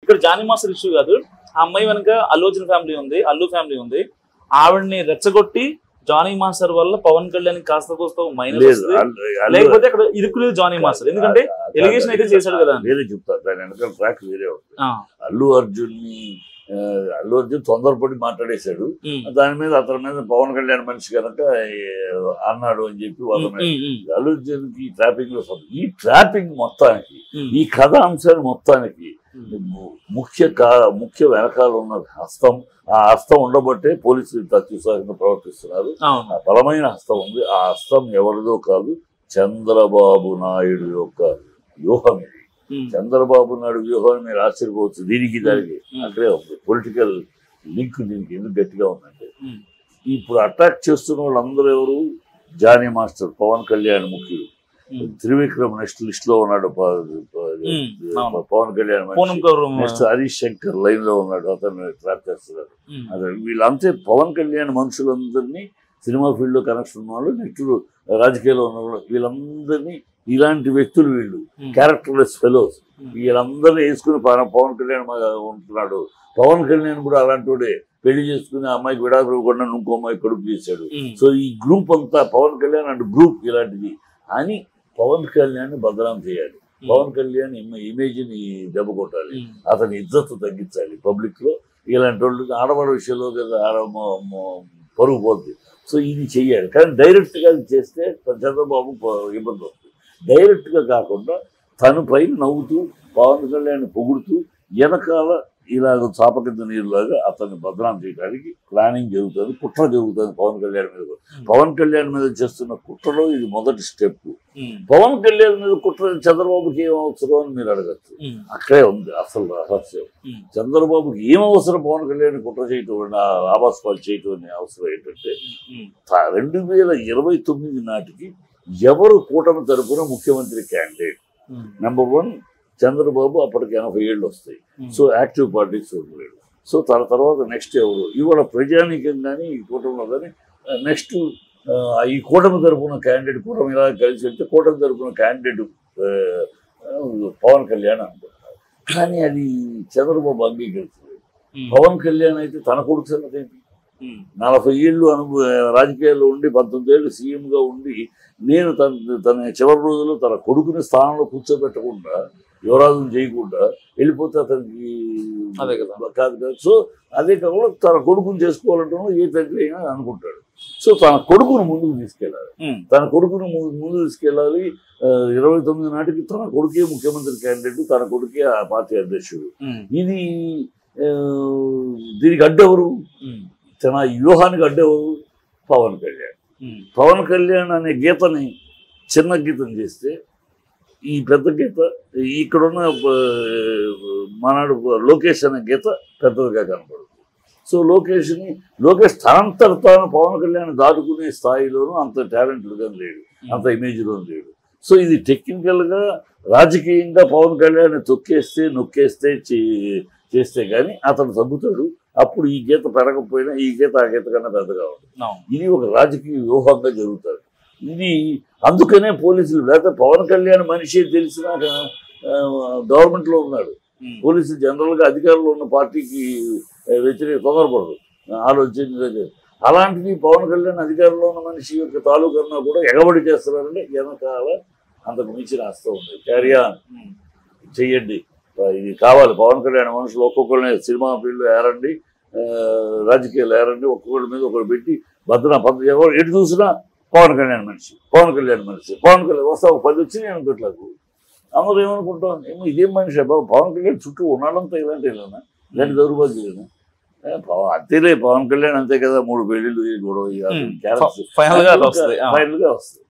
ఇక్కడ Johnny master issue కాదు. ఆ అమ్మాయి వెనక అల్లు అర్జున్ ఫ్యామిలీ ఉంది, అల్లు ఫ్యామిలీ ఉంది. ఆవిడని రెచ్చగొట్టి జానీ మాస్టర్ వల్ల పవన్ కళ్యాణ్ కాస్త కోస్త మైనస్ వస్తుంది, లేకపోతే అక్కడ ఇరుక్కులేదు జానీ మాస్టర్. ఎందుకంటే ఎలిగేషన్ అయితే చేశాడు కదా. వేరే చెప్తారు, దాని వెనకాల ట్రాక్ వేరే ఉంటుంది. అల్లు అర్జున్ తొందరపడి మాట్లాడేశాడు, దాని మీద అతని మీద పవన్ కళ్యాణ్ మనిషి కనుక అన్నాడు అని చెప్పి అల్లు అర్జున్ కి ట్రాపింగ్ లో ఈ ట్రాపింగ్ మొత్తానికి, ఈ కథ అంశాన్ని మొత్తానికి ముఖ్య వెనకాల ఉన్న హస్తం, ఆ హస్తం ఉండబట్టే పోలీసులు అత్యుత్సాహంగా ప్రవర్తిస్తున్నారు. ఆ బలమైన హస్తం ఉంది. ఆ హస్తం ఎవరిదో కాదు, చంద్రబాబు నాయుడు యొక్క వ్యూహం. చంద్రబాబు నాయుడు వ్యూహాన్ని మీరు ఆశ్చర్యపోవచ్చు. దీనికి దానికి అక్కడే ఉంది పొలిటికల్ లింక్. దీనికి ఎందుకు గట్టిగా ఉందంటే, ఇప్పుడు అటాక్ చేస్తున్న వాళ్ళందరూ ఎవరు? జానీ మాస్టర్, పవన్ కళ్యాణ్ ముఖ్యుడు, త్రివిక్రమ్ నెక్స్ట్ లిస్ట్ లో ఉన్నాడు, పవన్ కళ్యాణ్ నెక్స్ట్ హరీష్ శంకర్ లైన్ లో ఉన్నాడు, అతను ట్రాప్ చేస్తున్నాడు. అదే వీళ్ళంతే పవన్ కళ్యాణ్ మనుషులందరినీ, సినిమా ఫీల్డ్ లో కనెక్షన్ ఉన్న వాళ్ళు, నెక్స్ట్ రాజకీయాల్లో ఉన్న వాళ్ళు, వీళ్ళందరినీ ఇలాంటి వ్యక్తులు, వీళ్ళు క్యారెక్టర్లెస్ ఫెలోస్, వీళ్ళందరినీ వేసుకుని పవన్ కళ్యాణ్ ఉంటున్నాడు. పవన్ కళ్యాణ్ కూడా అలాంటి వాడే, పెళ్లి చేసుకుని అమ్మాయికి విడాకులు ఇవ్వకుండా ఇంకో అమ్మాయి కొడుకు చేశాడు. సో ఈ గ్రూప్ అంతా పవన్ కళ్యాణ్ అండ్ గ్రూప్ ఇలాంటిది అని పవన్ కళ్యాణ్ బదనాం చేయాలి, పవన్ కళ్యాణ్ ఇమేజ్ ని దెబ్బ కొట్టాలి, అతని ఇజ్జత్ తగ్గించాలి పబ్లిక్ లో. ఇలాంటి వాళ్ళు ఆడవాళ్ళ విషయంలో పరుగు పోతుంది. సో ఇది చెయ్యాలి. కానీ డైరెక్ట్ గా చేస్తే చంద్రబాబు ఇబ్బంది వస్తుంది. డైరెక్ట్ గా కాకుండా తను పైన నవ్వుతూ పవన్ కళ్యాణ్ పొగుడుతూ వెనకాల ఇలాగ చాప కింద నీరులాగా అతన్ని బదనాం చేయడానికి ప్లానింగ్ జరుగుతుంది, కుట్ర జరుగుతుంది పవన్ కళ్యాణ్ మీద. పవన్ కళ్యాణ్ మీద చేస్తున్న కుట్రలో ఇది మొదటి స్టెప్. పవన్ కళ్యాణ్ మీద కుట్ర చంద్రబాబుకి ఏం అవసరం అని మీరు అడగచ్చు. అక్కడే ఉంది అసలు రహస్యం. చంద్రబాబుకి ఏం అవసరం పవన్ కళ్యాణ్ కుట్ర చేయటం, ఆభాస్పాలు చేయటం అనే అవసరం ఏంటంటే, 2029 నాటికి ఎవరు కూటమి తరపున ముఖ్యమంత్రి క్యాండిడేట్? నెంబర్ 1 చంద్రబాబు, అప్పటికి 80 ఏళ్ళు వస్తాయి. సో యాక్టివ్ పార్టీస్ ఉండలేడు. సో తన తర్వాత నెక్స్ట్ ఎవరు? ఇవాళ ప్రజానీకం కానీ ఈ కూటమిలో కానీ నెక్స్ట్ ఈ కూటమి తరపున క్యాండిడేట్, కూటమి ఇలా కలిసి వెళ్తే కూటమి తరపున క్యాండిడేట్ పవన్ కళ్యాణ్ అనుకుంటున్నారు. కానీ అది చంద్రబాబు అంగీకరించలేదు. పవన్ కళ్యాణ్ అయితే తన కొడుకు సంగతి ఏంటి? 40 ఏళ్ళు రాజకీయాల్లో ఉండి 19 ఏళ్ళు సీఎంగా ఉండి, నేను తన చివరి రోజుల్లో తన కొడుకుని స్థానంలో కూర్చోబెట్టకుండా, యువరాజును చేయకుండా వెళ్ళిపోతే అతనికి కాదు కదా. సో అదే కాకుండా తన కొడుకుని చేసుకోవాలంటే ఏ తండ్రి అయినా అనుకుంటాడు. సో తన కొడుకును ముందుకు తీసుకెళ్ళాలి, తన కొడుకును ముందుకు తీసుకెళ్ళాలి. 29 నాటికి తన కొడుకే ముఖ్యమంత్రి క్యాండిడేట్, తన కొడుకే ఆ పార్టీ అధ్యక్షుడు. ఇది దీనికి అడ్డెవరు? తన వ్యూహానికి అడ్డెవరు? పవన్ కళ్యాణ్. పవన్ కళ్యాణ్ అనే గీతని చిన్న గీతం చేస్తే, ఈ పెద్ద గీత ఇక్కడున్న మనాడు లోకేష్ అనే గీత పెద్దదిగా కనపడుతుంది. సో లోకేష్ తనంతట తాను పవన్ కళ్యాణ్ దాటుకునే స్థాయిలోనూ అంత టాలెంట్గా లేడు, అంత ఇమేజ్లోనూ లేడు. సో ఇది టెక్నికల్గా రాజకీయంగా పవన్ కళ్యాణ్ నొక్కేస్తే చేస్తే కానీ అతను తగ్గుతాడు. అప్పుడు ఈ గీత పెరగకపోయినా ఈ గీత ఆ గీత కన్నా పెద్దగా ఉంటుంది. ఇది ఒక రాజకీయ వ్యూహంగా జరుగుతుంది. ఇది అందుకనే పోలీసులు, లేకపోతే పవన్ కళ్యాణ్ మనిషి తెలిసిన గవర్నమెంట్లో ఉన్నాడు. పోలీసులు జనరల్గా అధికారంలో ఉన్న పార్టీకి వ్యతిరేక తొందరపడదు, ఆలోచన. అలాంటిది పవన్ కళ్యాణ్ అధికారంలో ఉన్న మనిషి యొక్క తాలూకన్నా కూడా ఎగబడి చేస్తున్నారంటే వెనకాల అంతకు మించిన హస్తం ఉంది. క్యారియాన్ చెయ్యండి, ఇది కావాలి. పవన్ కళ్యాణ్ మనుషులు ఒక్కొక్కరిని సినిమా ఫీల్డ్ ఏరండి, రాజకీయాలు ఏరండి, ఒక్కొక్కరి మీద ఒకరు పెట్టి ఎవరు ఎటు చూసినా పవన్ కళ్యాణ్ మనిషి వస్తా 10 వచ్చి నేను పెట్టలేదు. అందరూ ఏమనుకుంటాం, ఏమో ఇదేం మనిషి పవన్ కళ్యాణ్ చుట్టూ ఉన్నాడంతా ఇలాంటి దౌర్భాగ్యులేనా? అంతేలే, పవన్ కళ్యాణ్ అంతే కదా, 3 పెళ్లిళ్ళు గొడవ ఫైనల్గా వస్తుంది.